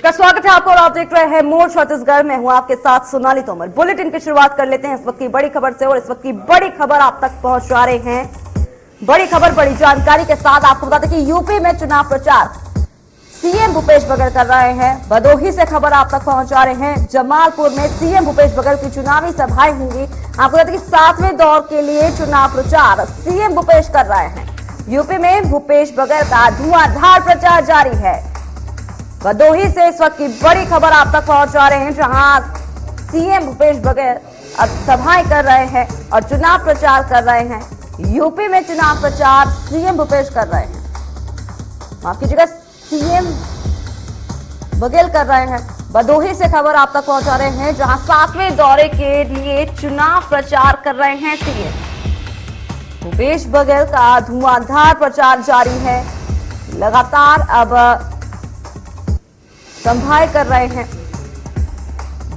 नमस्कार, स्वागत है आपको और आप देख रहे हैं मोर छत्तीसगढ़। मैं हूं आपके साथ सोनाली तोमर। बुलेटिन की शुरुआत कर लेते हैं इस वक्त की बड़ी खबर से और इस वक्त की बड़ी खबर आप तक पहुंचा रहे हैं। बड़ी खबर, बड़ी जानकारी के साथ आपको बता दें कि यूपी में चुनाव प्रचार सीएम भूपेश बघेल कर रहे हैं। भदोही से खबर आप तक पहुंचा रहे हैं। जमालपुर में सीएम भूपेश बघेल की चुनावी सभाएं होंगी। आपको बता दें कि 7वें दौर के लिए चुनाव प्रचार सीएम भूपेश कर रहे हैं। यूपी में भूपेश बघेल का धुआंधार प्रचार जारी है। भदोही से इस वक्त की बड़ी खबर आप तक पहुंचा रहे हैं, जहां सीएम भूपेश बघेल अब सभाएं कर रहे हैं और चुनाव प्रचार कर रहे हैं। यूपी में चुनाव प्रचार सीएम भूपेश कर रहे हैं, माफ कीजिएगा, सीएम बघेल कर रहे हैं। भदोही से खबर आप तक पहुंचा रहे हैं, जहां 7वें दौरे के लिए चुनाव प्रचार कर रहे हैं सीएम भूपेश बघेल का धुआंधार प्रचार जारी है। लगातार अब सभाएं कर रहे हैं।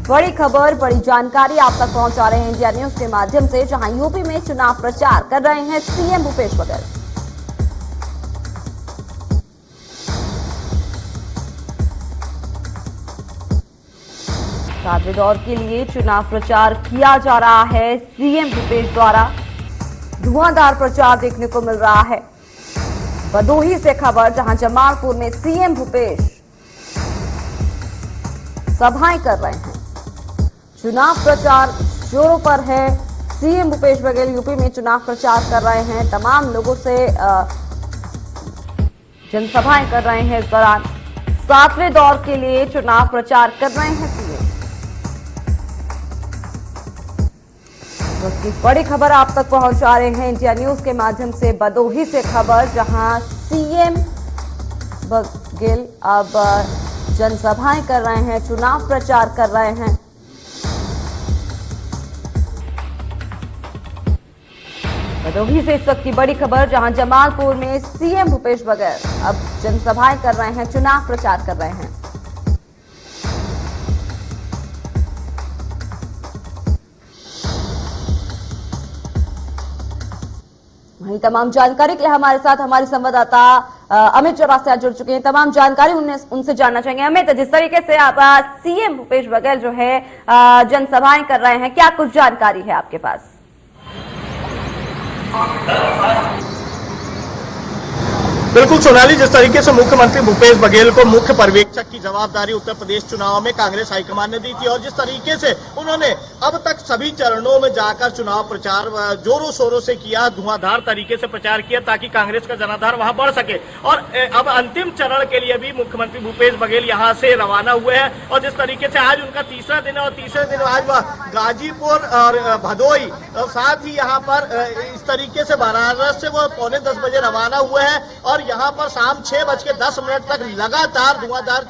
बड़ी खबर, बड़ी जानकारी आप तक पहुंचा रहे हैं इंडिया न्यूज के माध्यम से, जहां यूपी में चुनाव प्रचार कर रहे हैं सीएम भूपेश बघेल। सातवें दौर के लिए चुनाव प्रचार किया जा रहा है सीएम भूपेश द्वारा। धुआंधार प्रचार देखने को मिल रहा है। भदोही से खबर, जहां जमालपुर में सीएम भूपेश सभाएं कर रहे हैं। चुनाव प्रचार जोरों पर है। सीएम भूपेश बघेल यूपी में चुनाव प्रचार कर रहे हैं। तमाम लोगों से जनसभाएं कर रहे हैं। इस दौरान 7वें दौर के लिए चुनाव प्रचार कर रहे हैं सीएम। उसकी बड़ी खबर आप तक पहुंचा रहे हैं इंडिया न्यूज के माध्यम से। भदोही से खबर, जहां सीएम बघेल अब जनसभाएं कर रहे हैं, चुनाव प्रचार कर रहे हैं। भदोही से इस वक्त की बड़ी खबर, जहां जमालपुर में सीएम भूपेश बघेल अब जनसभाएं कर रहे हैं, चुनाव प्रचार कर रहे हैं। वहीं तमाम जानकारी के लिए हमारे साथ हमारे संवाददाता अमित चौरासिया जुड़ चुके हैं। तमाम जानकारी उनसे जानना चाहेंगे। अमित, जिस तरीके से आप सीएम भूपेश बघेल जो है जनसभाएं कर रहे हैं, क्या कुछ जानकारी है आपके पास? बिल्कुल सोनाली, जिस तरीके से मुख्यमंत्री भूपेश बघेल को मुख्य पर्यवेक्षक की जवाबदारी उत्तर प्रदेश चुनाव में कांग्रेस हाईकमान ने दी थी और जिस तरीके से उन्होंने अब तक सभी चरणों में जाकर चुनाव प्रचार जोरों शोरों से किया, धुआंधार तरीके से प्रचार किया ताकि कांग्रेस का जनाधार वहां बढ़ सके। और अब अंतिम चरण के लिए भी मुख्यमंत्री भूपेश बघेल यहां से रवाना हुए हैं और जिस तरीके से आज उनका तीसरा दिन है और तीसरे दिन आज वह गाजीपुर और भदोही और साथ ही यहाँ पर इस तरीके से बनारस से वो 9:45 रवाना हुए हैं और यहाँ पर शाम 6:10 तक लगातार धुआंधार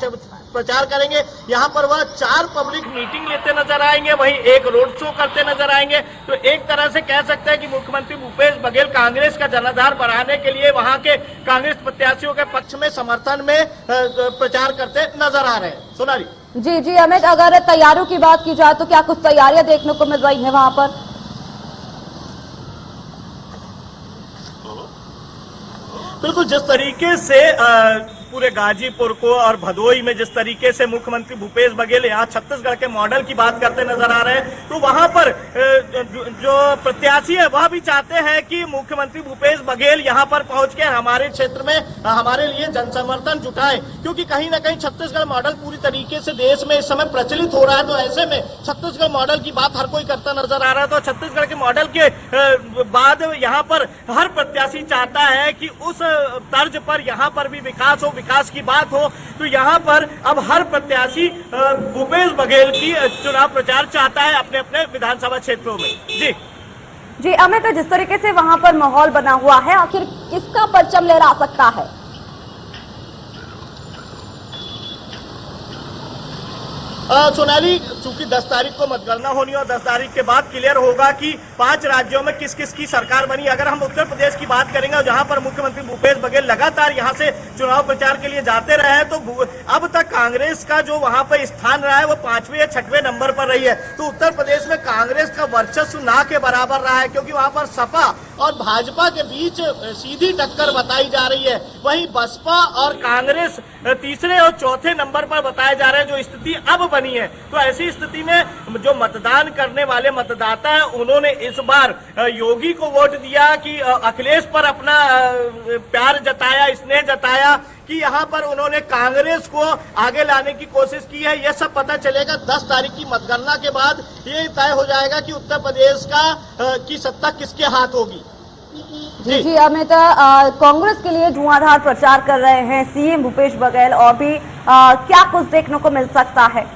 प्रचार करेंगे। यहाँ पर वह 4 पब्लिक मीटिंग लेते नजर आएंगे, वहीं एक रोड शो करते नजर आएंगे। तो एक तरह से कह सकते हैं कि मुख्यमंत्री भूपेश बघेल कांग्रेस का जनाधार बढ़ाने के लिए वहां के कांग्रेस प्रत्याशियों के पक्ष में समर्थन में प्रचार करते नजर आ रहे हैं। सोनाली जी जी अमित, अगर तैयारियों की बात की जाए तो क्या कुछ तैयारियां देखने को मिल रही है वहां पर? बिल्कुल, जिस तरीके से पूरे गाजीपुर को और भदोही में जिस तरीके से मुख्यमंत्री भूपेश बघेल यहाँ छत्तीसगढ़ के मॉडल की बात करते नजर आ रहे हैं, तो वहां पर जो प्रत्याशी है वह भी चाहते हैं कि मुख्यमंत्री भूपेश बघेल यहाँ पर पहुंचकर हमारे क्षेत्र में हमारे लिए जनसमर्थन जुटाएं, क्योंकि कहीं ना कहीं छत्तीसगढ़ मॉडल पूरी तरीके से देश में इस समय प्रचलित हो रहा है। तो ऐसे में छत्तीसगढ़ मॉडल की बात हर कोई करता नजर आ रहा है। तो छत्तीसगढ़ के मॉडल के बाद यहाँ पर हर प्रत्याशी चाहता है कि उस तर्ज पर यहाँ पर भी विकास हो, विकास की बात हो। तो यहाँ पर अब हर प्रत्याशी भूपेश बघेल की चुनाव प्रचार चाहता है अपने अपने विधानसभा क्षेत्रों में। जी अमित, जिस तरीके से वहां पर माहौल बना हुआ है, आखिर किसका परचम लहरा सकता है? सोनाली, चूंकि 10 तारीख को मतगणना होनी और 10 तारीख के बाद क्लियर होगा कि 5 राज्यों में किस किस की सरकार बनी। अगर हम उत्तर प्रदेश की बात करेंगे, जहां पर मुख्यमंत्री भूपेश बघेल लगातार यहां से चुनाव प्रचार के लिए जाते रहे हैं, तो अब तक कांग्रेस का जो वहां पर स्थान रहा है वो 5वें या 6वें नंबर पर रही है। तो उत्तर प्रदेश में कांग्रेस का वर्चस्व ना के बराबर रहा है, क्योंकि वहां पर सपा और भाजपा के बीच सीधी टक्कर बताई जा रही है। वहीं बसपा और कांग्रेस तीसरे और चौथे नंबर पर बताए जा रहे हैं, जो स्थिति अब बनी है। तो ऐसी स्थिति में जो मतदान करने वाले मतदाता हैं, उन्होंने इस बार योगी को वोट दिया कि अखिलेश पर अपना प्यार जताया, स्नेह जताया, कि यहाँ पर उन्होंने कांग्रेस को आगे लाने की कोशिश की है। यह सब पता चलेगा 10 तारीख की मतगणना के बाद। ये तय हो जाएगा कि उत्तर प्रदेश की सत्ता किसके हाथ होगी। जी अमित, कांग्रेस के लिए धुआंधार प्रचार कर रहे हैं सीएम भूपेश बघेल, और भी क्या कुछ देखने को मिल सकता है?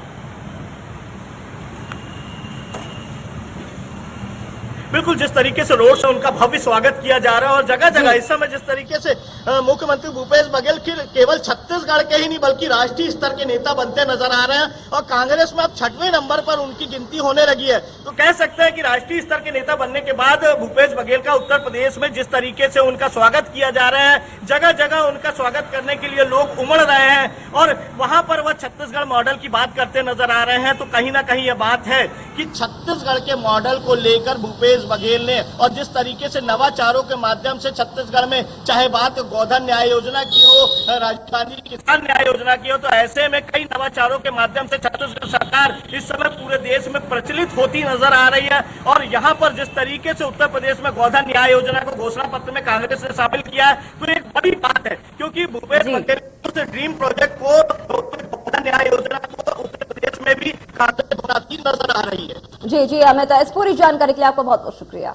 बिल्कुल, जिस तरीके से रोड से उनका भव्य स्वागत किया जा रहा है और जगह जगह इस समय जिस तरीके से मुख्यमंत्री भूपेश बघेल केवल छत्तीसगढ़ के ही नहीं बल्कि राष्ट्रीय स्तर के नेता बनते नजर आ रहे हैं, और कांग्रेस में अब 6वें नंबर पर उनकी गिनती होने लगी है। तो कह सकते हैं कि राष्ट्रीय स्तर के नेता बनने के बाद भूपेश बघेल का उत्तर प्रदेश में जिस तरीके से उनका स्वागत किया जा रहा है, जगह जगह उनका स्वागत करने के लिए लोग उमड़ रहे हैं, और वहां पर वह छत्तीसगढ़ मॉडल की बात करते नजर आ रहे हैं। तो कहीं ना कहीं यह बात है कि छत्तीसगढ़ के मॉडल को लेकर भूपेश बघेल ने, और जिस तरीके से नवाचारों के माध्यम से छत्तीसगढ़ में चाहे बात गोधन न्याय योजना की हो, राजीव गांधी किसान न्याय योजना की हो, तो ऐसे में कई नवाचारों के माध्यम से छत्तीसगढ़ सरकार इस समय पूरे देश में प्रचलित होती नजर आ रही है। और यहाँ पर जिस तरीके से उत्तर प्रदेश में गोधन न्याय योजना को घोषणा पत्र में कांग्रेस ने शामिल किया है, तो एक बड़ी बात है, क्योंकि भूपेश बघेल उस ड्रीम प्रोजेक्ट को, गोधन न्याय योजना को उत्तर प्रदेश में भी कांग्रेस बनाती नजर आ रही है। जी अमित, इस पूरी जानकारी के लिए आपका बहुत बहुत शुक्रिया।